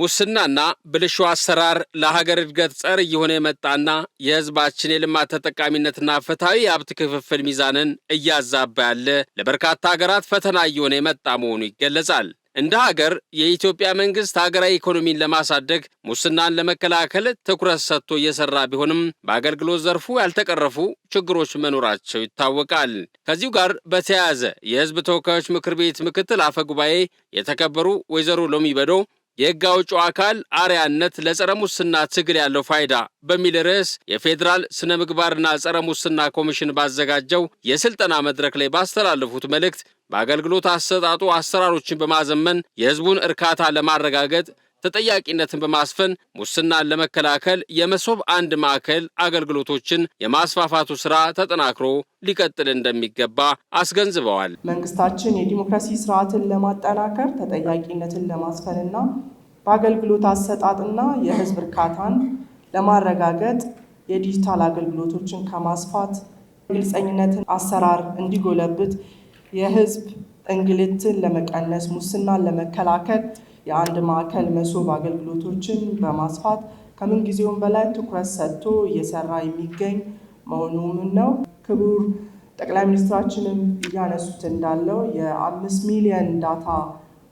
ሙስናና ብልሹ አሰራር ለሀገር እድገት ጸር እየሆነ የመጣና የህዝባችን የልማት ተጠቃሚነትና ፍትሃዊ የሀብት ክፍፍል ሚዛንን እያዛባ ያለ ለበርካታ ሀገራት ፈተና እየሆነ የመጣ መሆኑ ይገለጻል። እንደ ሀገር የኢትዮጵያ መንግስት ሀገራዊ ኢኮኖሚን ለማሳደግ ሙስናን ለመከላከል ትኩረት ሰጥቶ እየሰራ ቢሆንም በአገልግሎት ዘርፉ ያልተቀረፉ ችግሮች መኖራቸው ይታወቃል። ከዚሁ ጋር በተያያዘ የህዝብ ተወካዮች ምክር ቤት ምክትል አፈ ጉባኤ የተከበሩ ወይዘሮ ሎሚ በዶ የህግ አውጪው አካል አርአያነት ለጸረ ሙስና ትግል ያለው ፋይዳ በሚል ርዕስ የፌዴራል ስነ ምግባርና ጸረ ሙስና ኮሚሽን ባዘጋጀው የስልጠና መድረክ ላይ ባስተላለፉት መልእክት በአገልግሎት አሰጣጡ አሰራሮችን በማዘመን የህዝቡን እርካታ ለማረጋገጥ ተጠያቂነትን በማስፈን ሙስናን ለመከላከል የመሶብ አንድ ማዕከል አገልግሎቶችን የማስፋፋቱ ስራ ተጠናክሮ ሊቀጥል እንደሚገባ አስገንዝበዋል። መንግስታችን የዲሞክራሲ ስርዓትን ለማጠናከር ተጠያቂነትን ለማስፈንና በአገልግሎት አሰጣጥና የህዝብ እርካታን ለማረጋገጥ የዲጂታል አገልግሎቶችን ከማስፋት ግልጸኝነትን አሰራር እንዲጎለብት የህዝብ እንግልትን ለመቀነስ ሙስናን ለመከላከል የአንድ ማዕከል መሶብ አገልግሎቶችን በማስፋት ከምን ጊዜውም በላይ ትኩረት ሰጥቶ እየሰራ የሚገኝ መሆኑን ነው። ክቡር ጠቅላይ ሚኒስትራችንም እያነሱት እንዳለው የ5 ሚሊዮን ዳታ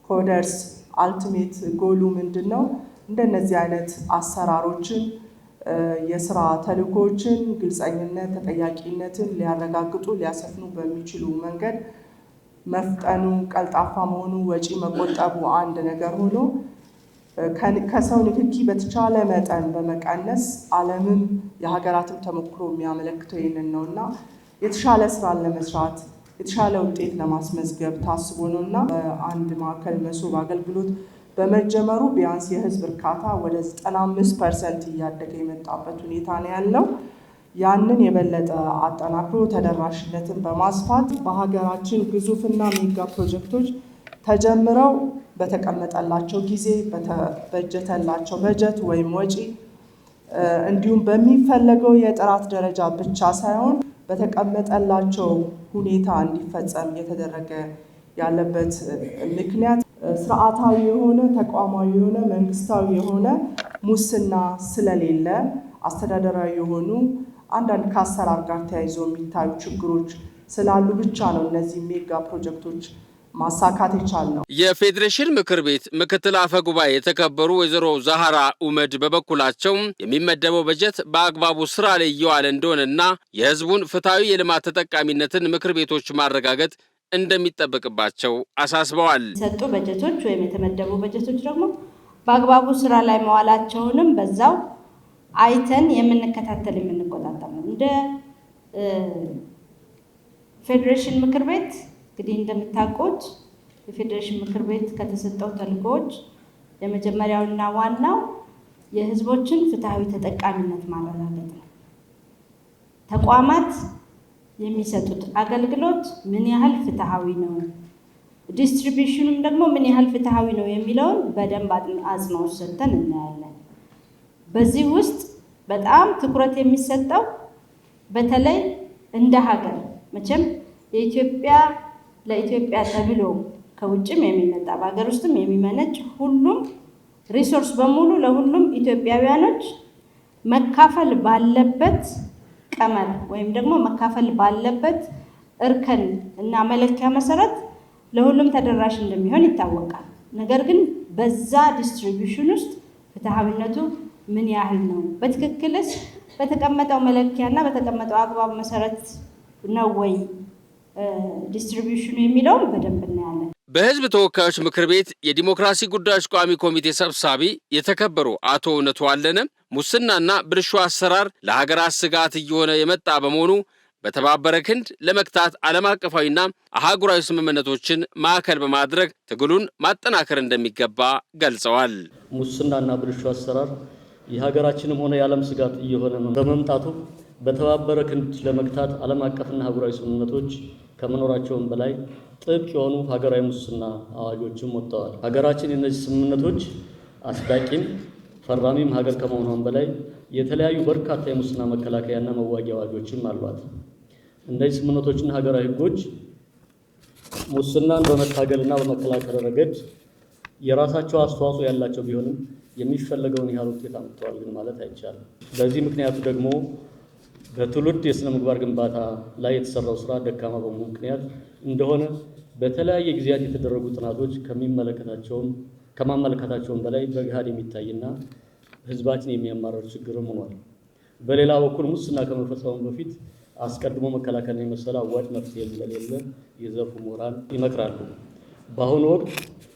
ኮደርስ አልቲሜት ጎሉ ምንድን ነው? እንደነዚህ አይነት አሰራሮችን የስራ ተልእኮችን ግልጸኝነት፣ ተጠያቂነትን ሊያረጋግጡ ሊያሰፍኑ በሚችሉ መንገድ መፍጠኑ፣ ቀልጣፋ መሆኑ፣ ወጪ መቆጠቡ አንድ ነገር ሆኖ ከሰው ንክኪ በተቻለ መጠን በመቀነስ ዓለምም የሀገራትም ተሞክሮ የሚያመለክተው ይህንን ነውና የተሻለ ስራን ለመስራት የተሻለ ውጤት ለማስመዝገብ ታስቦ ነውና በአንድ ማዕከል መሶብ አገልግሎት በመጀመሩ ቢያንስ የህዝብ እርካታ ወደ 95% እያደገ የመጣበት ሁኔታ ነው ያለው። ያንን የበለጠ አጠናክሮ ተደራሽነትን በማስፋት በሀገራችን ግዙፍና ሜጋ ፕሮጀክቶች ተጀምረው በተቀመጠላቸው ጊዜ በተበጀተላቸው በጀት ወይም ወጪ እንዲሁም በሚፈለገው የጥራት ደረጃ ብቻ ሳይሆን በተቀመጠላቸው ሁኔታ እንዲፈጸም እየተደረገ ያለበት ምክንያት ስርዓታዊ የሆነ ተቋማዊ የሆነ መንግስታዊ የሆነ ሙስና ስለሌለ አስተዳደራዊ የሆኑ አንዳንድ ከአሰራር ጋር ተያይዞ የሚታዩ ችግሮች ስላሉ ብቻ ነው እነዚህ ሜጋ ፕሮጀክቶች ማሳካት የቻልነው። የፌዴሬሽን ምክር ቤት ምክትል አፈ ጉባኤ የተከበሩ ወይዘሮ ዛህራ ኡመድ በበኩላቸው የሚመደበው በጀት በአግባቡ ስራ ላይ እየዋለ እንደሆነና የህዝቡን ፍትሃዊ የልማት ተጠቃሚነትን ምክር ቤቶች ማረጋገጥ እንደሚጠበቅባቸው አሳስበዋል። የሰጡ በጀቶች ወይም የተመደቡ በጀቶች ደግሞ በአግባቡ ስራ ላይ መዋላቸውንም በዛው አይተን የምንከታተል የምንቆጣጠር ነው። እንደ ፌዴሬሽን ምክር ቤት እንግዲህ እንደምታውቁት የፌዴሬሽን ምክር ቤት ከተሰጠው ተልእኮዎች የመጀመሪያውና ዋናው የህዝቦችን ፍትሃዊ ተጠቃሚነት ማረጋገጥ ነው። ተቋማት የሚሰጡት አገልግሎት ምን ያህል ፍትሃዊ ነው፣ ዲስትሪቢዩሽኑም ደግሞ ምን ያህል ፍትሃዊ ነው የሚለውን በደንብ አጽንኦት ሰጥተን እናያለን። በዚህ ውስጥ በጣም ትኩረት የሚሰጠው በተለይ እንደ ሀገር መቼም ለኢትዮጵያ ተብሎ ከውጭም የሚመጣ በሀገር ውስጥም የሚመነጭ ሁሉም ሪሶርስ በሙሉ ለሁሉም ኢትዮጵያውያኖች መካፈል ባለበት ቀመር ወይም ደግሞ መካፈል ባለበት እርከን እና መለኪያ መሰረት ለሁሉም ተደራሽ እንደሚሆን ይታወቃል። ነገር ግን በዛ ዲስትሪቢዩሽን ውስጥ ፍትሃዊነቱ ምን ያህል ነው? በትክክልስ በተቀመጠው መለኪያና በተቀመጠው አግባብ መሰረት ነው ወይ ዲስትሪቢዩሽኑ የሚለውን በደንብ እናያለን። በህዝብ ተወካዮች ምክር ቤት የዲሞክራሲ ጉዳዮች ቋሚ ኮሚቴ ሰብሳቢ የተከበሩ አቶ እውነቱ አለነ ሙስናና ብልሹ አሰራር ለሀገራት ስጋት እየሆነ የመጣ በመሆኑ በተባበረ ክንድ ለመክታት ዓለም አቀፋዊና አህጉራዊ ስምምነቶችን ማዕከል በማድረግ ትግሉን ማጠናከር እንደሚገባ ገልጸዋል። ሙስናና ብልሹ አሰራር የሀገራችንም ሆነ የዓለም ስጋት እየሆነ በመምጣቱ በተባበረ ክንድ ለመክታት ዓለም አቀፍና አህጉራዊ ስምምነቶች ከመኖራቸውም በላይ ጥብቅ የሆኑ ሀገራዊ ሙስና አዋጆችም ወጥተዋል። ሀገራችን የእነዚህ ስምምነቶች አስዳቂም ፈራሚም ሀገር ከመሆኗም በላይ የተለያዩ በርካታ የሙስና መከላከያና መዋጊያ አዋጆችም አሏት። እነዚህ ስምምነቶችና ሀገራዊ ህጎች ሙስናን በመታገልና በመከላከል ረገድ የራሳቸው አስተዋጽኦ ያላቸው ቢሆንም የሚፈለገውን ያህል ውጤት አምጥተዋል ግን ማለት አይቻልም። በዚህ ምክንያቱ ደግሞ በትውልድ የሥነ ምግባር ግንባታ ላይ የተሰራው ስራ ደካማ በመሆኑ ምክንያት እንደሆነ በተለያየ ጊዜያት የተደረጉ ጥናቶች ከማመለከታቸውም በላይ በገሃድ የሚታይና ህዝባችን የሚያማርር ችግርም ሆኗል። በሌላ በኩል ሙስና ከመፈጸሙ በፊት አስቀድሞ መከላከል የመሰለ አዋጭ መፍትሄ እንደሌለ የዘርፉ ምሁራን ይመክራሉ። በአሁኑ ወቅት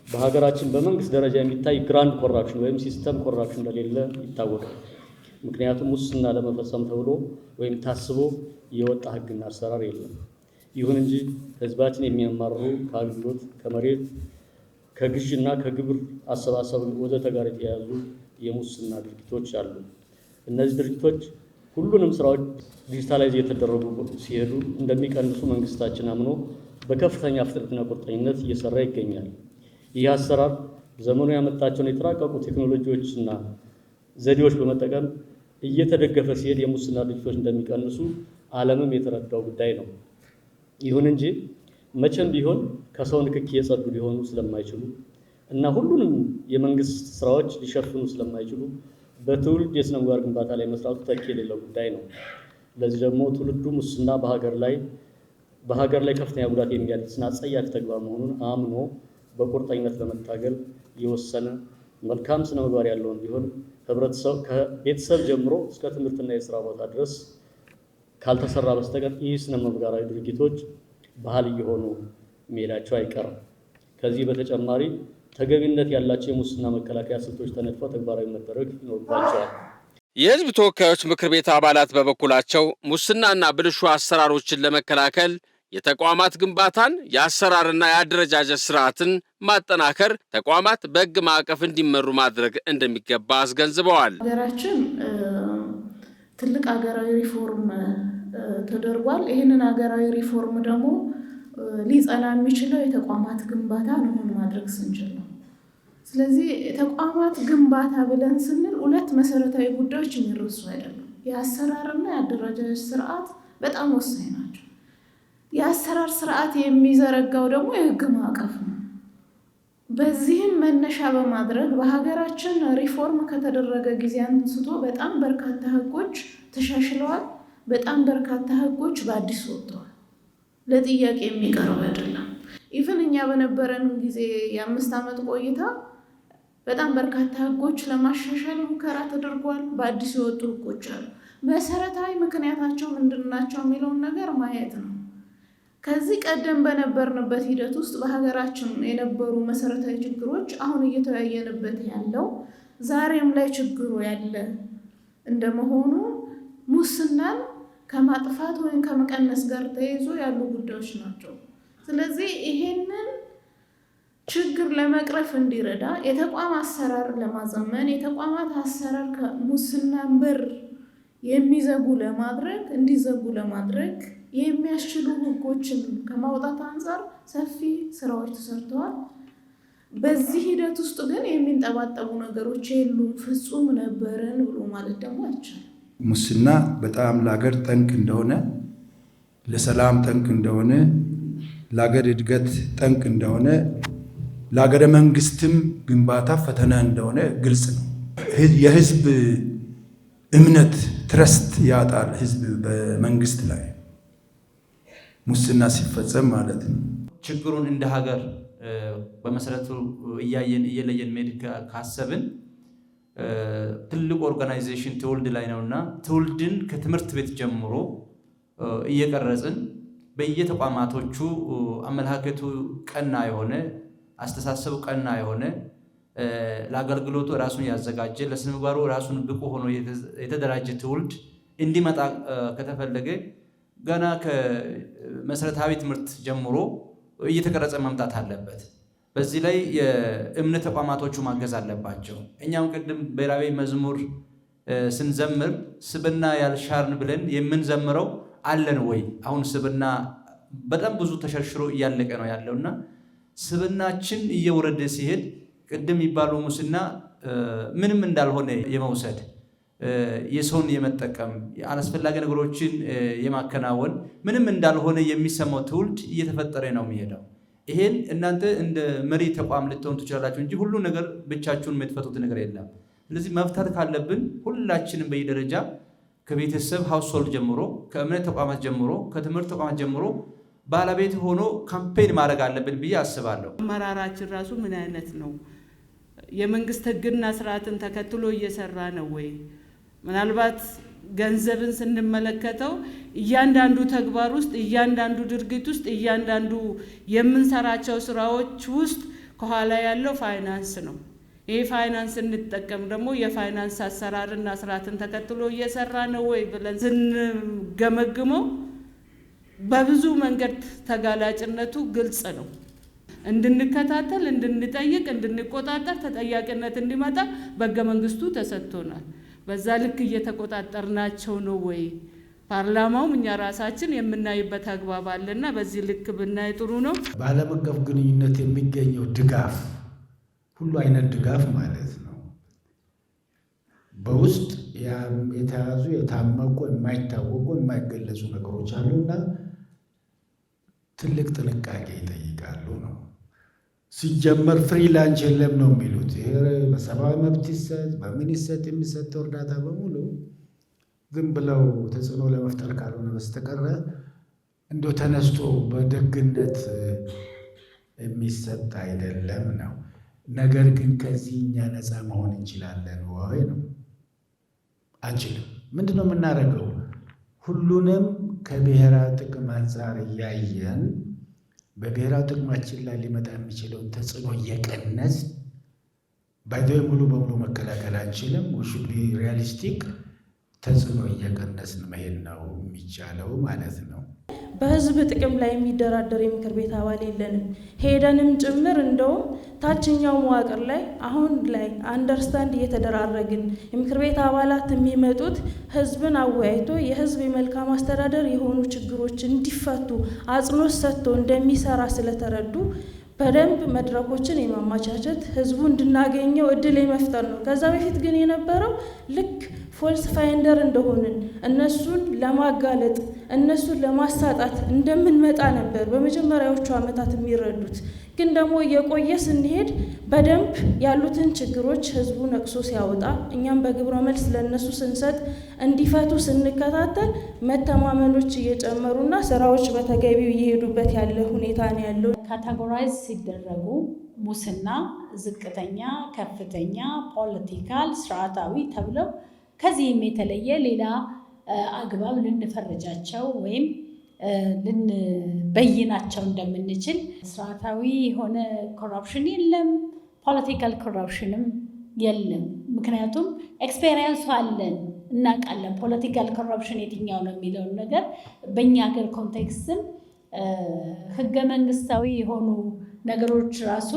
በሀገራችን በመንግስት ደረጃ የሚታይ ግራንድ ኮራፕሽን ወይም ሲስተም ኮራፕሽን እንደሌለ ይታወቃል። ምክንያቱም ሙስና ለመፈጸም ተብሎ ወይም ታስቦ የወጣ ህግና አሰራር የለም። ይሁን እንጂ ህዝባችን የሚያማርሩ ከአገልግሎት፣ ከመሬት፣ ከግዥና ከግብር አሰባሰብ ወዘተ ጋር የተያያዙ የሙስና ድርጊቶች አሉ። እነዚህ ድርጊቶች ሁሉንም ስራዎች ዲጂታላይዝ የተደረጉ ሲሄዱ እንደሚቀንሱ መንግስታችን አምኖ በከፍተኛ ፍጥነትና ቁርጠኝነት እየሰራ ይገኛል። ይህ አሰራር ዘመኑ ያመጣቸውን የተራቀቁ ቴክኖሎጂዎችና ዘዴዎች በመጠቀም እየተደገፈ ሲሄድ የሙስና ድርጊቶች እንደሚቀንሱ ዓለምም የተረዳው ጉዳይ ነው። ይሁን እንጂ መቼም ቢሆን ከሰው ንክኪ የጸዱ ሊሆኑ ስለማይችሉ እና ሁሉንም የመንግስት ስራዎች ሊሸፍኑ ስለማይችሉ በትውልድ የሥነ ምግባር ግንባታ ላይ መስራቱ ተኪ የሌለው ጉዳይ ነው። ለዚህ ደግሞ ትውልዱ ሙስና በሀገር ላይ ከፍተኛ ጉዳት የሚያደርስና አጸያፊ ተግባር መሆኑን አምኖ በቁርጠኝነት ለመታገል የወሰነ መልካም ስነ ምግባር ያለው እንዲሆን ህብረተሰብ ከቤተሰብ ጀምሮ እስከ ትምህርትና የስራ ቦታ ድረስ ካልተሰራ በስተቀር ይህ ስነ ምግባራዊ ድርጊቶች ባህል እየሆኑ መሄዳቸው አይቀርም። ከዚህ በተጨማሪ ተገቢነት ያላቸው የሙስና መከላከያ ስልቶች ተነድፈው ተግባራዊ መደረግ ይኖርባቸዋል። የህዝብ ተወካዮች ምክር ቤት አባላት በበኩላቸው ሙስናና ብልሹ አሰራሮችን ለመከላከል የተቋማት ግንባታን፣ የአሰራርና የአደረጃጀት ስርዓትን ማጠናከር፣ ተቋማት በህግ ማዕቀፍ እንዲመሩ ማድረግ እንደሚገባ አስገንዝበዋል። ሀገራችን ትልቅ ሀገራዊ ሪፎርም ተደርጓል። ይህንን ሀገራዊ ሪፎርም ደግሞ ሊጸና የሚችለው የተቋማት ግንባታ ነው ማድረግ ስንችል ነው። ስለዚህ የተቋማት ግንባታ ብለን ስንል ሁለት መሰረታዊ ጉዳዮች የሚረሱ አይደሉም። የአሰራርና የአደረጃጀት ስርዓት በጣም ወሳኝ ናቸው። የአሰራር ስርዓት የሚዘረጋው ደግሞ የህግ ማዕቀፍ ነው። በዚህም መነሻ በማድረግ በሀገራችን ሪፎርም ከተደረገ ጊዜ አንስቶ በጣም በርካታ ህጎች ተሻሽለዋል። በጣም በርካታ ህጎች በአዲስ ወጥተዋል። ለጥያቄ የሚቀርብ አይደለም። ኢቭን እኛ በነበረን ጊዜ የ5 ዓመት ቆይታ በጣም በርካታ ህጎች ለማሻሻል ሙከራ ተደርጓል። በአዲስ የወጡ ህጎች አሉ። መሰረታዊ ምክንያታቸው ምንድናቸው የሚለውን ነገር ማየት ነው። ከዚህ ቀደም በነበርንበት ሂደት ውስጥ በሀገራችን የነበሩ መሰረታዊ ችግሮች አሁን እየተወያየንበት ያለው ዛሬም ላይ ችግሩ ያለ እንደመሆኑ ሙስናን ከማጥፋት ወይም ከመቀነስ ጋር ተያይዞ ያሉ ጉዳዮች ናቸው። ስለዚህ ይሄንን ችግር ለመቅረፍ እንዲረዳ የተቋም አሰራር ለማዘመን የተቋማት አሰራር ከሙስናን በር የሚዘጉ ለማድረግ እንዲዘጉ ለማድረግ የሚያስችሉ ህጎችን ከማውጣት አንፃር ሰፊ ስራዎች ተሰርተዋል። በዚህ ሂደት ውስጥ ግን የሚንጠባጠቡ ነገሮች የሉም። ፍጹም ነበርን ብሎ ማለት ደግሞ አይቻልም። ሙስና በጣም ለሀገር ጠንቅ እንደሆነ፣ ለሰላም ጠንቅ እንደሆነ፣ ለሀገር እድገት ጠንቅ እንደሆነ፣ ለሀገረ መንግስትም ግንባታ ፈተና እንደሆነ ግልጽ ነው። የህዝብ እምነት ትረስት ያጣል ህዝብ በመንግስት ላይ ሙስና ሲፈጸም ማለት ነው። ችግሩን እንደ ሀገር በመሰረቱ እየለየን መሄድ ካሰብን ትልቅ ኦርጋናይዜሽን ትውልድ ላይ ነውና ትውልድን ከትምህርት ቤት ጀምሮ እየቀረጽን በየተቋማቶቹ አመለካከቱ ቀና የሆነ አስተሳሰቡ ቀና የሆነ ለአገልግሎቱ ራሱን ያዘጋጀ ለስነ ምግባሩ ራሱን ብቁ ሆኖ የተደራጀ ትውልድ እንዲመጣ ከተፈለገ ገና ከመሰረታዊ ትምህርት ጀምሮ እየተቀረጸ መምጣት አለበት። በዚህ ላይ የእምነት ተቋማቶቹ ማገዝ አለባቸው። እኛም ቅድም ብሔራዊ መዝሙር ስንዘምር ስብና ያልሻርን ብለን የምንዘምረው አለን ወይ? አሁን ስብና በጣም ብዙ ተሸርሽሮ እያለቀ ነው ያለውና ስብናችን እየወረደ ሲሄድ ቅድም የሚባለው ሙስና ምንም እንዳልሆነ የመውሰድ የሰውን የመጠቀም አላስፈላጊ ነገሮችን የማከናወን ምንም እንዳልሆነ የሚሰማው ትውልድ እየተፈጠረ ነው የሚሄደው። ይሄን እናንተ እንደ መሪ ተቋም ልትሆኑ ትችላላችሁ እንጂ ሁሉ ነገር ብቻችሁን የምትፈቱት ነገር የለም። ስለዚህ መፍታት ካለብን ሁላችንም በየደረጃ ከቤተሰብ ሃውስሆልድ ጀምሮ ከእምነት ተቋማት ጀምሮ ከትምህርት ተቋማት ጀምሮ ባለቤት ሆኖ ካምፔን ማድረግ አለብን ብዬ አስባለሁ። አመራራችን ራሱ ምን አይነት ነው? የመንግስት ህግና ስርዓትን ተከትሎ እየሰራ ነው ወይ? ምናልባት ገንዘብን ስንመለከተው እያንዳንዱ ተግባር ውስጥ እያንዳንዱ ድርጊት ውስጥ እያንዳንዱ የምንሰራቸው ስራዎች ውስጥ ከኋላ ያለው ፋይናንስ ነው። ይሄ ፋይናንስ እንጠቀም ደግሞ የፋይናንስ አሰራርና ስርዓትን ተከትሎ እየሰራ ነው ወይ ብለን ስንገመግመው በብዙ መንገድ ተጋላጭነቱ ግልጽ ነው። እንድንከታተል፣ እንድንጠይቅ፣ እንድንቆጣጠር ተጠያቂነት እንዲመጣ በሕገ መንግስቱ ተሰጥቶናል። በዛ ልክ እየተቆጣጠርናቸው ነው ወይ? ፓርላማውም እኛ ራሳችን የምናይበት አግባብ አለና በዚህ ልክ ብናይ ጥሩ ነው። በዓለም አቀፍ ግንኙነት የሚገኘው ድጋፍ ሁሉ አይነት ድጋፍ ማለት ነው። በውስጥ የተያዙ የታመቁ የማይታወቁ የማይገለጹ ነገሮች አሉና ትልቅ ጥንቃቄ ይጠይቃሉ ነው። ሲጀመር ፍሪላንስ የለም ነው የሚሉት። ይሄ በሰብአዊ መብት ይሰጥ በምን ይሰጥ የሚሰጠው እርዳታ በሙሉ ዝም ብለው ተጽዕኖ ለመፍጠር ካልሆነ በስተቀረ እንደው ተነስቶ በደግነት የሚሰጥ አይደለም ነው። ነገር ግን ከዚህ እኛ ነፃ መሆን እንችላለን ወይ ነው? አንችልም። ምንድነው የምናደርገው? ሁሉንም ከብሔራዊ ጥቅም አንጻር እያየን በብሔራዊ ጥቅማችን ላይ ሊመጣ የሚችለውን ተጽዕኖ እየቀነስ ባይዘው ሙሉ በሙሉ መከላከል አንችልም። ውሹድ ቢ ሪያሊስቲክ ተጽዕኖ እየቀነስን መሄድ ነው የሚቻለው ማለት ነው። በህዝብ ጥቅም ላይ የሚደራደር የምክር ቤት አባል የለንም። ሄደንም ጭምር እንደውም ታችኛው መዋቅር ላይ አሁን ላይ አንደርስታንድ እየተደራረግን የምክር ቤት አባላት የሚመጡት ህዝብን አወያይቶ የህዝብ የመልካም አስተዳደር የሆኑ ችግሮች እንዲፈቱ አጽንኦት ሰጥቶ እንደሚሰራ ስለተረዱ በደንብ መድረኮችን የማመቻቸት ህዝቡ እንድናገኘው እድል የመፍጠር ነው። ከዛ በፊት ግን የነበረው ልክ ፎልስ ፋይንደር እንደሆንን እነሱን ለማጋለጥ እነሱን ለማሳጣት እንደምንመጣ ነበር በመጀመሪያዎቹ ዓመታት የሚረዱት። ግን ደግሞ እየቆየ ስንሄድ በደንብ ያሉትን ችግሮች ህዝቡ ነቅሶ ሲያወጣ እኛም በግብረ መልስ ለእነሱ ስንሰጥ እንዲፈቱ ስንከታተል መተማመኖች እየጨመሩና ስራዎች በተገቢው እየሄዱበት ያለ ሁኔታ ነው ያለው። ካታጎራይዝ ሲደረጉ ሙስና፣ ዝቅተኛ፣ ከፍተኛ፣ ፖለቲካል፣ ስርዓታዊ ተብለው ከዚህም የተለየ ሌላ አግባብ ልንፈርጃቸው ወይም ልንበይናቸው እንደምንችል ስርዓታዊ የሆነ ኮራፕሽን የለም፣ ፖለቲካል ኮራፕሽንም የለም። ምክንያቱም ኤክስፔሪየንሱ አለን፣ እናውቃለን። ፖለቲካል ኮራፕሽን የትኛው ነው የሚለውን ነገር በእኛ ሀገር ኮንቴክስትም ህገ መንግስታዊ የሆኑ ነገሮች ራሱ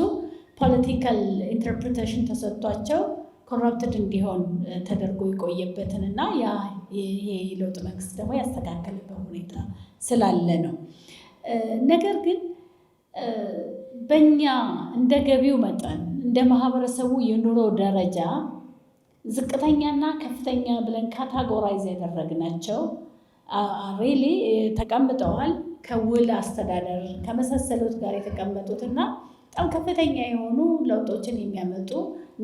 ፖለቲካል ኢንተርፕሪቴሽን ተሰጥቷቸው ኮራፕትድ እንዲሆን ተደርጎ የቆየበትን እና ይሄ የለውጥ መንግስት ደግሞ ያስተካከለበት ሁኔታ ስላለ ነው። ነገር ግን በእኛ እንደ ገቢው መጠን እንደ ማህበረሰቡ የኑሮ ደረጃ ዝቅተኛና ከፍተኛ ብለን ካታጎራይዝ ያደረግናቸው ሪሊ ተቀምጠዋል። ከውል አስተዳደር ከመሳሰሉት ጋር የተቀመጡትና በጣም ከፍተኛ የሆኑ ለውጦችን የሚያመጡ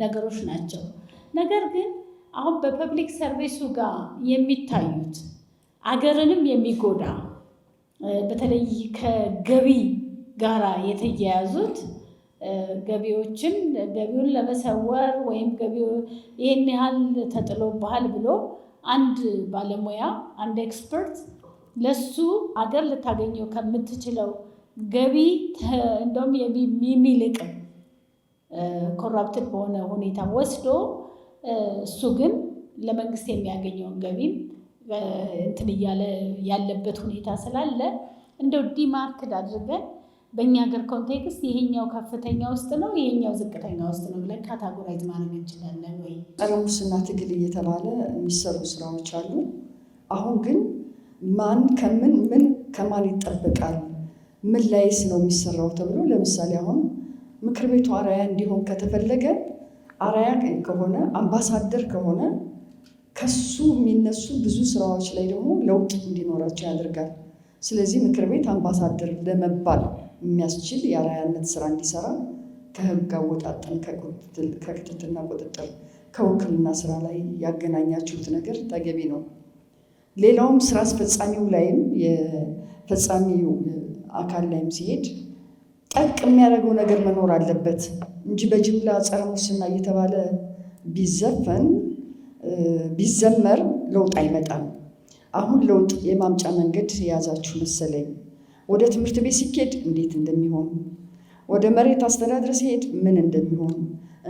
ነገሮች ናቸው። ነገር ግን አሁን በፐብሊክ ሰርቪሱ ጋር የሚታዩት አገርንም የሚጎዳ በተለይ ከገቢ ጋራ የተያያዙት ገቢውን ለመሰወር ወይም ገቢው ይህን ያህል ተጥሎብሃል ብሎ አንድ ባለሙያ አንድ ኤክስፐርት ለሱ አገር ልታገኘው ከምትችለው ገቢ እንደውም የሚልቅ ኮራፕትድ በሆነ ሁኔታ ወስዶ እሱ ግን ለመንግስት የሚያገኘውን ገቢም እንትን እያለ ያለበት ሁኔታ ስላለ እንደው ዲማርክድ አድርገን በእኛ ሀገር ኮንቴክስት ይሄኛው ከፍተኛ ውስጥ ነው፣ ይሄኛው ዝቅተኛ ውስጥ ነው ብለን ካታጎራይዝ ማድረግ እንችላለን ወይ? ጸረ ሙስና ትግል እየተባለ የሚሰሩ ስራዎች አሉ። አሁን ግን ማን ምን ከማን ይጠበቃል፣ ምን ላይስ ነው የሚሰራው ተብሎ ለምሳሌ አሁን ምክር ቤቱ አርአያ እንዲሆን ከተፈለገ አርአያ ከሆነ አምባሳደር ከሆነ ከሱ የሚነሱ ብዙ ስራዎች ላይ ደግሞ ለውጥ እንዲኖራቸው ያደርጋል። ስለዚህ ምክር ቤት አምባሳደር ለመባል የሚያስችል የአርአያነት ስራ እንዲሰራ ከህግ አወጣጥን ከክትትልና ቁጥጥር ከውክልና ስራ ላይ ያገናኛችሁት ነገር ተገቢ ነው። ሌላውም ስራ አስፈጻሚው ላይም የፈጻሚው አካል ላይም ሲሄድ ጠቅ የሚያደርገው ነገር መኖር አለበት እንጂ በጅምላ ጸረ ሙስና እየተባለ ቢዘመር ለውጥ አይመጣም። አሁን ለውጥ የማምጫ መንገድ የያዛችሁ መሰለኝ። ወደ ትምህርት ቤት ሲኬድ እንዴት እንደሚሆን፣ ወደ መሬት አስተዳደር ሲሄድ ምን እንደሚሆን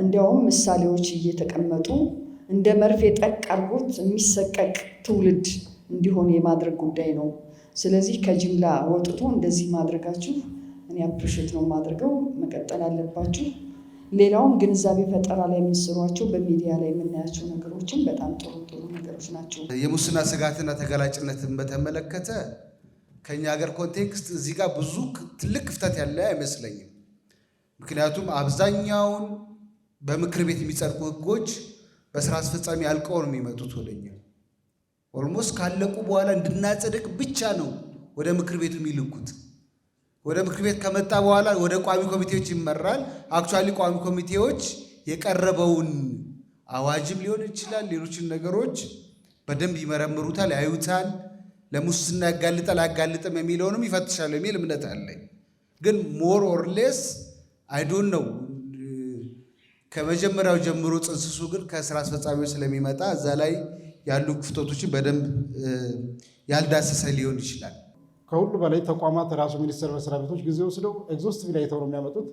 እንዲያውም ምሳሌዎች እየተቀመጡ እንደ መርፌ ጠቅ አድርጎት የሚሰቀቅ ትውልድ እንዲሆን የማድረግ ጉዳይ ነው። ስለዚህ ከጅምላ ወጥቶ እንደዚህ ማድረጋችሁ እኔ አፕሪሼት ነው የማደርገው። መቀጠል አለባችሁ። ሌላውም ግንዛቤ ፈጠራ ላይ የምትሰሯቸው በሚዲያ ላይ የምናያቸው ነገሮችን በጣም ጥሩ ነገሮች ናቸው። የሙስና ስጋትና ተጋላጭነትን በተመለከተ ከኛ ሀገር ኮንቴክስት እዚህ ጋር ብዙ ትልቅ ክፍተት ያለ አይመስለኝም። ምክንያቱም አብዛኛውን በምክር ቤት የሚጸድቁ ህጎች በስራ አስፈጻሚ አልቀው ነው የሚመጡት ወደኛ። ኦልሞስት ካለቁ በኋላ እንድናጸድቅ ብቻ ነው ወደ ምክር ቤቱ የሚልኩት። ወደ ምክር ቤት ከመጣ በኋላ ወደ ቋሚ ኮሚቴዎች ይመራል። አክቹዋሊ ቋሚ ኮሚቴዎች የቀረበውን አዋጅም ሊሆን ይችላል ሌሎችን ነገሮች በደንብ ይመረምሩታል፣ ያዩታል። ለሙስና ያጋልጣል አያጋልጥም የሚለውንም ይፈትሻሉ የሚል እምነት አለኝ። ግን ሞር ኦር ሌስ አይ ዶንት ኖው ከመጀመሪያው ጀምሮ ጽንስሱ ግን ከስራ አስፈጻሚዎች ስለሚመጣ እዛ ላይ ያሉ ክፍተቶችን በደንብ ያልዳሰሰ ሊሆን ይችላል። ከሁሉ በላይ ተቋማት ራሱ ሚኒስቴር መስሪያ ቤቶች ጊዜ ወስደው ኤግዞስቲቭ ላይ ነው የሚያመጡት።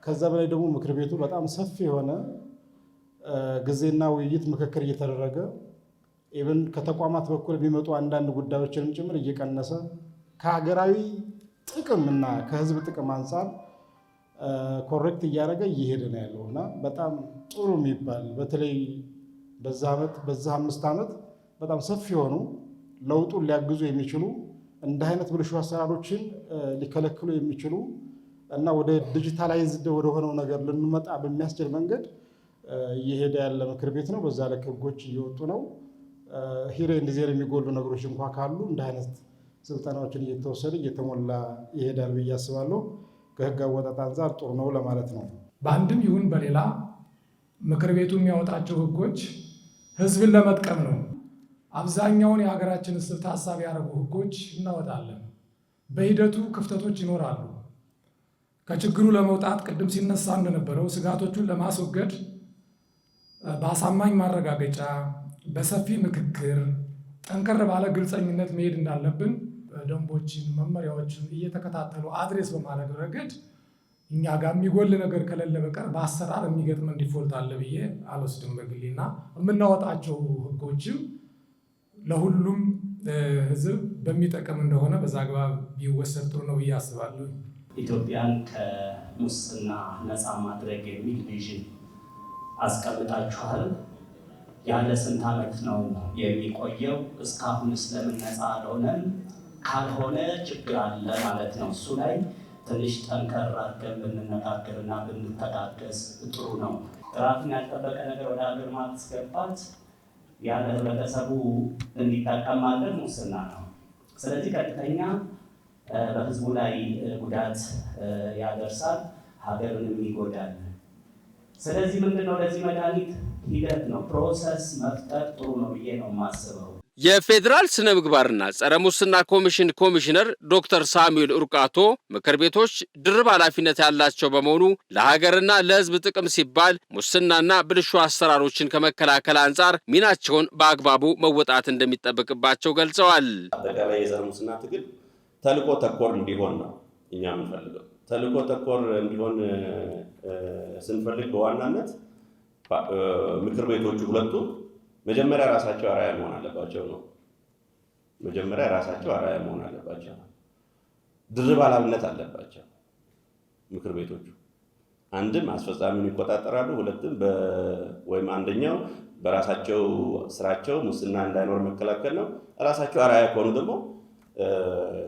ከዛ በላይ ደግሞ ምክር ቤቱ በጣም ሰፊ የሆነ ጊዜና ውይይት ምክክር እየተደረገ ኢቭን ከተቋማት በኩል የሚመጡ አንዳንድ ጉዳዮችንም ጭምር እየቀነሰ ከሀገራዊ ጥቅም እና ከህዝብ ጥቅም አንጻር ኮሬክት እያደረገ እየሄደ ነው ያለው እና በጣም ጥሩ የሚባል በተለይ በዛ 5 ዓመት በጣም ሰፊ የሆኑ ለውጡን ሊያግዙ የሚችሉ እንደ አይነት ብልሹ አሰራሮችን ሊከለክሉ የሚችሉ እና ወደ ዲጂታላይዝድ ወደ ሆነው ነገር ልንመጣ በሚያስችል መንገድ እየሄደ ያለ ምክር ቤት ነው። በዛ ላይ ህጎች እየወጡ ነው። ሂሬ እንደዚህ የሚጎሉ ነገሮች እንኳን ካሉ እንደ አይነት ስልጠናዎችን እየተወሰደ እየተሞላ ይሄዳል ብዬ አስባለሁ። ከህግ አወጣጥ አንጻር ጥሩ ነው ለማለት ነው። በአንድም ይሁን በሌላ ምክር ቤቱ የሚያወጣቸው ህጎች ህዝብን ለመጥቀም ነው። አብዛኛውን የሀገራችን ህዝብ ታሳቢ ያደረጉ ህጎች እናወጣለን። በሂደቱ ክፍተቶች ይኖራሉ። ከችግሩ ለመውጣት ቅድም ሲነሳ እንደነበረው ስጋቶቹን ለማስወገድ በአሳማኝ ማረጋገጫ፣ በሰፊ ምክክር፣ ጠንከር ባለ ግልጸኝነት መሄድ እንዳለብን ደንቦችን፣ መመሪያዎችን እየተከታተሉ አድሬስ በማድረግ ረገድ እኛ ጋር የሚጎል ነገር ከሌለ በቀር በአሰራር የሚገጥመን ዲፎልት አለ ብዬ አልወስድም በግሌና የምናወጣቸው ህጎችም ለሁሉም ህዝብ በሚጠቅም እንደሆነ በዛ አግባብ ቢወሰድ ጥሩ ነው ብዬ አስባለሁ። ኢትዮጵያን ከሙስና ነፃ ማድረግ የሚል ቪዥን አስቀምጣችኋል። ያለ ስንት ዓመት ነው የሚቆየው? እስካሁን ስለምን ነፃ አልሆነም? ካልሆነ ችግር አለ ማለት ነው። እሱ ላይ ትንሽ ጠንከር አድርገን ብንነጋገርና ብንተጋገዝ ጥሩ ነው። ጥራቱን ያልጠበቀ ነገር ወደ ሀገር ማስገባት ያለ ህብረተሰቡ እንዲጠቀም ማድረግ ሙስና ነው። ስለዚህ ቀጥተኛ በህዝቡ ላይ ጉዳት ያደርሳል፣ ሀገርንም ይጎዳል። ስለዚህ ምንድነው ለዚህ መድኃኒት ሂደት ነው፣ ፕሮሰስ መፍጠር ጥሩ ነው ብዬ ነው የማስበው። የፌዴራል ስነ ምግባርና ጸረ ሙስና ኮሚሽን ኮሚሽነር ዶክተር ሳሙኤል ኡርቃቶ ምክር ቤቶች ድርብ ኃላፊነት ያላቸው በመሆኑ ለሀገርና ለህዝብ ጥቅም ሲባል ሙስናና ብልሹ አሰራሮችን ከመከላከል አንጻር ሚናቸውን በአግባቡ መወጣት እንደሚጠበቅባቸው ገልጸዋል። አጠቃላይ የጸረ ሙስና ትግል ተልዕኮ ተኮር እንዲሆን ነው እኛ የምንፈልገው። ተልዕኮ ተኮር እንዲሆን ስንፈልግ በዋናነት ምክር ቤቶቹ ሁለቱ መጀመሪያ ራሳቸው አርአያ መሆን አለባቸው ነው። መጀመሪያ ራሳቸው አርአያ መሆን አለባቸው። ድርብ ኃላፊነት አለባቸው ምክር ቤቶቹ። አንድም አስፈጻሚውን ይቆጣጠራሉ፣ ሁለትም ወይም አንደኛው በራሳቸው ስራቸው ሙስና እንዳይኖር መከላከል ነው። ራሳቸው አርአያ ከሆኑ ደግሞ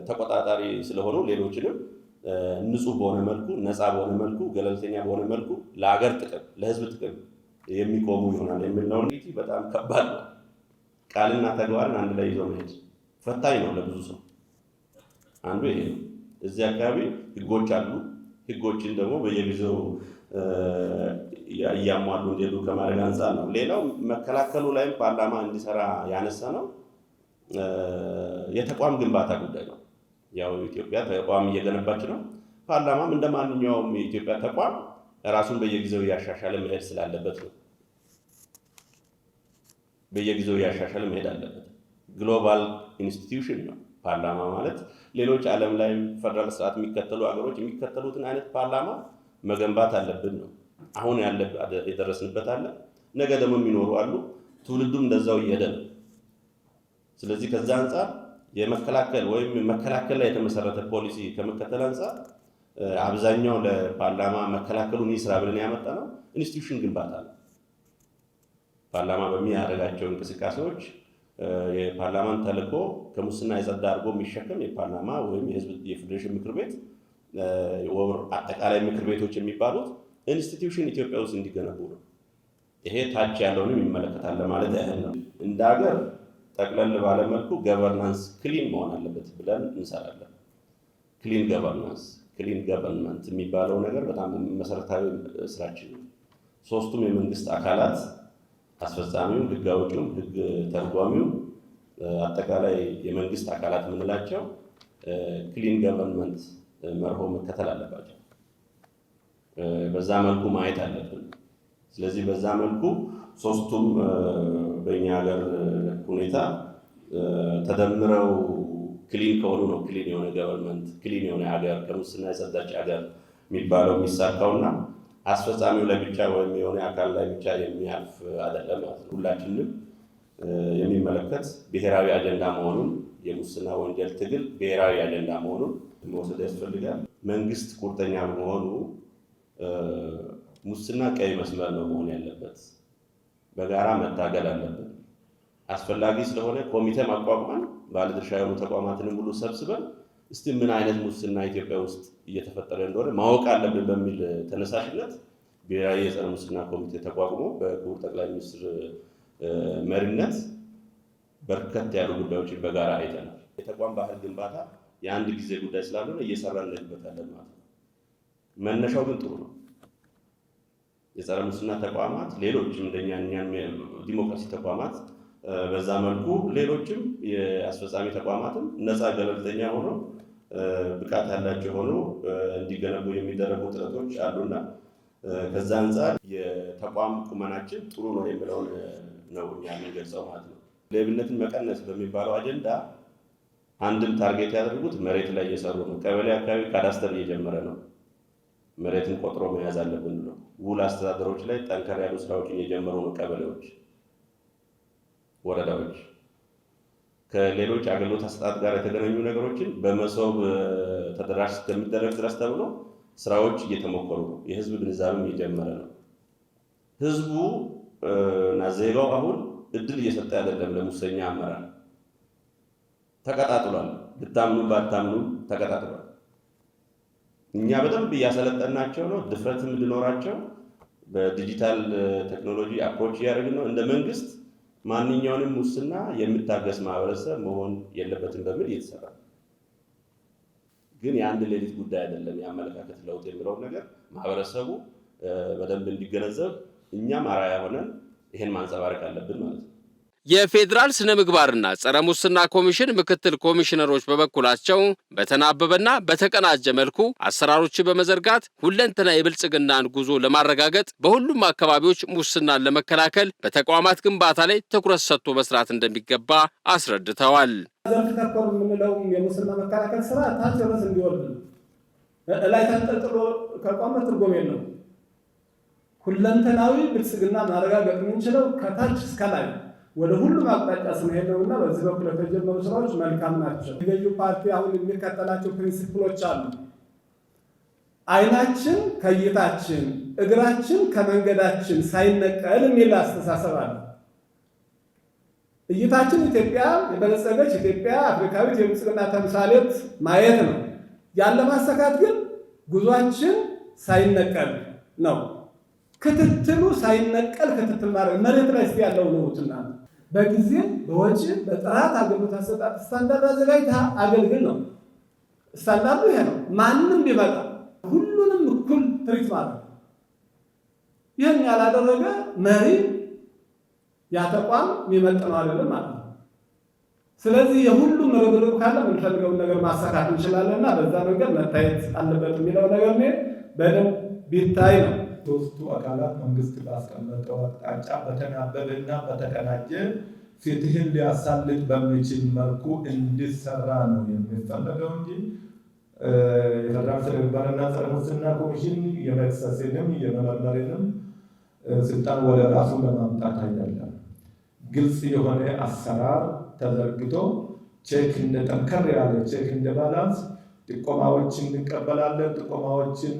ተቆጣጣሪ ስለሆኑ ሌሎችንም ንጹህ በሆነ መልኩ፣ ነፃ በሆነ መልኩ፣ ገለልተኛ በሆነ መልኩ ለሀገር ጥቅም፣ ለህዝብ ጥቅም የሚቆሙ ይሆናል የሚል ነው። በጣም ከባድ ነው። ቃልና ተግባርን አንድ ላይ ይዞ መሄድ ፈታኝ ነው ለብዙ ሰው። አንዱ ይሄ ነው። እዚህ አካባቢ ህጎች አሉ። ህጎችን ደግሞ በየጊዜው እያሟሉ እንዲሄዱ ከማድረግ አንጻር ነው። ሌላው መከላከሉ ላይም ፓርላማ እንዲሰራ ያነሳ ነው የተቋም ግንባታ ጉዳይ ነው። ያው ኢትዮጵያ ተቋም እየገነባች ነው። ፓርላማም እንደ ማንኛውም የኢትዮጵያ ተቋም ራሱን በየጊዜው እያሻሻለ መሄድ ስላለበት ነው። በየጊዜው እያሻሻለ መሄድ አለበት። ግሎባል ኢንስቲትዩሽን ነው ፓርላማ ማለት። ሌሎች ዓለም ላይ ፌደራል ስርዓት የሚከተሉ ሀገሮች የሚከተሉትን አይነት ፓርላማ መገንባት አለብን ነው። አሁን የደረስንበት አለ፣ ነገ ደግሞ የሚኖሩ አሉ። ትውልዱም እንደዛው እየሄደ ነው። ስለዚህ ከዛ አንጻር የመከላከል ወይም መከላከል ላይ የተመሰረተ ፖሊሲ ከመከተል አንጻር አብዛኛው ለፓርላማ መከላከሉን ይስራ ብለን ያመጣ ነው ኢንስቲትዩሽን ግንባታ ነው። ፓርላማ በሚያደርጋቸው እንቅስቃሴዎች የፓርላማን ተልዕኮ ከሙስና የጸዳ አድርጎ የሚሸከም የፓርላማ ወይም የህዝብ የፌዴሬሽን ምክር ቤት ወር አጠቃላይ ምክር ቤቶች የሚባሉት ኢንስቲትዩሽን ኢትዮጵያ ውስጥ እንዲገነቡ ነው። ይሄ ታች ያለውንም ይመለከታል ማለት ያህል ነው። እንደ ሀገር ጠቅለል ባለመልኩ ገቨርናንስ ክሊን መሆን አለበት ብለን እንሰራለን። ክሊን ገቨርናንስ ክሊን ገቨርንመንት የሚባለው ነገር በጣም መሰረታዊ ስራችን ነው። ሶስቱም የመንግስት አካላት አስፈጻሚው፣ ህግ አውጪው፣ ህግ ተርጓሚው አጠቃላይ የመንግስት አካላት የምንላቸው ክሊን ገቨርንመንት መርሆ መከተል አለባቸው። በዛ መልኩ ማየት አለብን። ስለዚህ በዛ መልኩ ሶስቱም በእኛ ሀገር ሁኔታ ተደምረው ክሊን ከሆኑ ነው ክሊን የሆነ ገቨርንመንት ክሊን የሆነ ሀገር ከሙስና የጸዳች ሀገር የሚባለው የሚሳካውና አስፈጻሚው ላይ ብቻ ወይም የሆነ አካል ላይ ብቻ የሚያልፍ አይደለም ማለት ነው። ሁላችንም የሚመለከት ብሔራዊ አጀንዳ መሆኑን የሙስና ወንጀል ትግል ብሔራዊ አጀንዳ መሆኑን መውሰድ ያስፈልጋል። መንግስት ቁርጠኛ በመሆኑ ሙስና ቀይ መስመር ነው መሆን ያለበት። በጋራ መታገል አለብን። አስፈላጊ ስለሆነ ኮሚቴ ማቋቋም ባለድርሻ የሆኑ ተቋማትን ሁሉ ሰብስበን እስቲ ምን አይነት ሙስና ኢትዮጵያ ውስጥ እየተፈጠረ እንደሆነ ማወቅ አለብን በሚል ተነሳሽነት ብሔራዊ የጸረ ሙስና ኮሚቴ ተቋቁሞ በክቡር ጠቅላይ ሚኒስትር መሪነት በርከት ያሉ ጉዳዮችን በጋራ አይተናል። የተቋም ባህል ግንባታ የአንድ ጊዜ ጉዳይ ስላልሆነ እየሰራን እንሄድበታለን ማለት ነው። መነሻው ግን ጥሩ ነው። የጸረ ሙስና ተቋማት ሌሎችም እንደኛ ዲሞክራሲ ተቋማት በዛ መልኩ ሌሎችም የአስፈጻሚ ተቋማትም ነፃ ገለልተኛ ሆኖ ብቃት ያላቸው ሆኖ እንዲገነቡ የሚደረጉ ጥረቶች አሉና ከዛ አንጻር የተቋም ቁመናችን ጥሩ ነው የሚለውን ነው እኛ የምንገልጸው ማለት ነው። ሌብነትን መቀነስ በሚባለው አጀንዳ አንድም ታርጌት ያደርጉት መሬት ላይ እየሰሩ ነው። ቀበሌ አካባቢ ካዳስተር እየጀመረ ነው። መሬትን ቆጥሮ መያዝ አለብን ብሎ ውል አስተዳደሮች ላይ ጠንከር ያሉ ስራዎችን እየጀመሩ ነው። ቀበሌዎች፣ ወረዳዎች ከሌሎች አገልግሎት አሰጣጥ ጋር የተገናኙ ነገሮችን በመሶብ ተደራሽ እስከሚደረግ ድረስ ተብሎ ስራዎች እየተሞከሩ ነው። የህዝብ ግንዛቤም እየጀመረ ነው። ህዝቡ እና ዜጋው አሁን እድል እየሰጠ አይደለም ለሙሰኛ አመራር። ተቀጣጥሏል። ብታምኑ ባታምኑ ተቀጣጥሏል። እኛ በደንብ እያሰለጠናቸው ነው። ድፍረትም እንዲኖራቸው በዲጂታል ቴክኖሎጂ አፕሮች እያደረግን ነው። እንደ መንግስት ማንኛውንም ሙስና የሚታገስ ማህበረሰብ መሆን የለበትም በሚል እየተሰራ ግን የአንድ ሌሊት ጉዳይ አይደለም። የአመለካከት ለውጥ የሚለውን ነገር ማህበረሰቡ በደንብ እንዲገነዘብ እኛም አርአያ ሆነን ይሄን ማንጸባረቅ አለብን ማለት ነው። የፌዴራል ስነ ምግባርና ጸረ ሙስና ኮሚሽን ምክትል ኮሚሽነሮች በበኩላቸው በተናበበና በተቀናጀ መልኩ አሰራሮችን በመዘርጋት ሁለንተና የብልጽግናን ጉዞ ለማረጋገጥ በሁሉም አካባቢዎች ሙስናን ለመከላከል በተቋማት ግንባታ ላይ ትኩረት ሰጥቶ መስራት እንደሚገባ አስረድተዋል። ዘርፍ ተኮር የምንለው የሙስና መከላከል ስራ ታች ድረስ እንዲወርድ ላይ ተንጠልጥሎ ከቆመ ትርጉም የለውም። ሁለንተናዊ ብልጽግና ማረጋገጥ የምንችለው ከታች እስከ ላይ ወደ ሁሉም አቅጣጫ ስንሄድ ነውና በዚህ በኩል የተጀመሩ ስራዎች መልካም ናቸው። የገዢው ፓርቲ አሁን የሚከተላቸው ፕሪንሲፕሎች አሉ። አይናችን ከእይታችን እግራችን ከመንገዳችን ሳይነቀል የሚል አስተሳሰብ አለ። እይታችን ኢትዮጵያ የበለጸገች ኢትዮጵያ አፍሪካዊት የብልጽግና ተምሳሌት ማየት ነው። ያለ ማሰካት ግን ጉዟችን ሳይነቀል ነው። ክትትሉ ሳይነቀል ክትትል ማድረግ መሬት ላይ ያለው ነውትና በጊዜ በወጪ በጥራት አገልግሎት አሰጣጥ ስታንዳርድ አዘጋጅታ አገልግል ነው። ስታንዳርዱ ይሄ ነው። ማንም ቢመጣ ሁሉንም እኩል ትሪት ማለት ያላደረገ መሪ ያ ተቋም የሚመጥነው አይደለም ማለት ነው። ስለዚህ የሁሉም ርብርብ ካለ የምንፈልገውን ነገር ማሳካት እንችላለንና በዛ መንገድ መታየት አለበት የሚለው ነገር ነው በደንብ ቢታይ ነው። ሶስቱ አካላት መንግስት ባስቀመጠው አቅጣጫ በተናበበና በተቀናጀ ፍትህን ሊያሳልጥ በሚችል መልኩ እንዲሰራ ነው የሚፈለገው እንጂ የፌደራል ስነ ምግባርና ጸረ ሙስና ኮሚሽን የመክሰስንም የመመርመርንም ስልጣን ወደ ራሱ ለማምጣት አይደለም። ግልጽ የሆነ አሰራር ተዘርግቶ ቼክ እንደ ጠንከር ያለ ቼክ እንደ ባላንስ ጥቆማዎችን እንቀበላለን። ጥቆማዎችን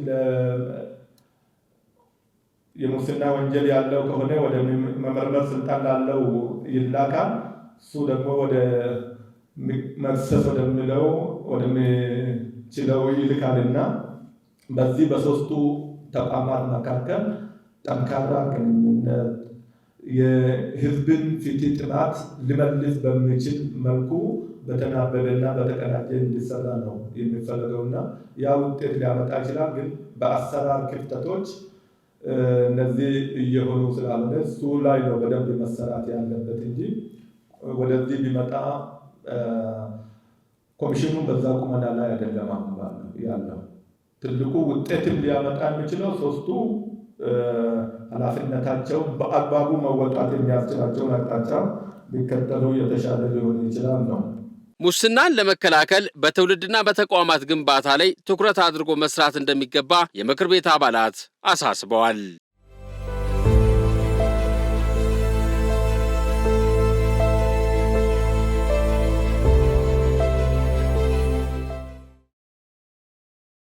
የሙስና ወንጀል ያለው ከሆነ ወደ መመርመር ስልጣን ላለው ይላካል። እሱ ደግሞ ወደ መክሰስ ወደሚለው ወደሚችለው ይልካልና በዚህ በሶስቱ ተቋማት መካከል ጠንካራ ግንኙነት የህዝብን ፍትህ ጥማት ሊመልስ በሚችል መልኩ በተናበበና በተቀናጀ እንዲሰራ ነው የሚፈለገውና ያ ውጤት ሊያመጣ ይችላል። ግን በአሰራር ክፍተቶች እነዚህ እየሆኑ ስላልሆነ እሱ ላይ ነው በደንብ መሰራት ያለበት እንጂ ወደዚህ ቢመጣ ኮሚሽኑ በዛ ቁመና ላይ አይደለም ያለው። ትልቁ ውጤትም ሊያመጣ የሚችለው ሶስቱ ኃላፊነታቸውን በአግባቡ መወጣት የሚያስችላቸውን አቅጣጫ ቢከተሉ የተሻለ ሊሆን ይችላል ነው። ሙስናን ለመከላከል በትውልድና በተቋማት ግንባታ ላይ ትኩረት አድርጎ መስራት እንደሚገባ የምክር ቤት አባላት አሳስበዋል።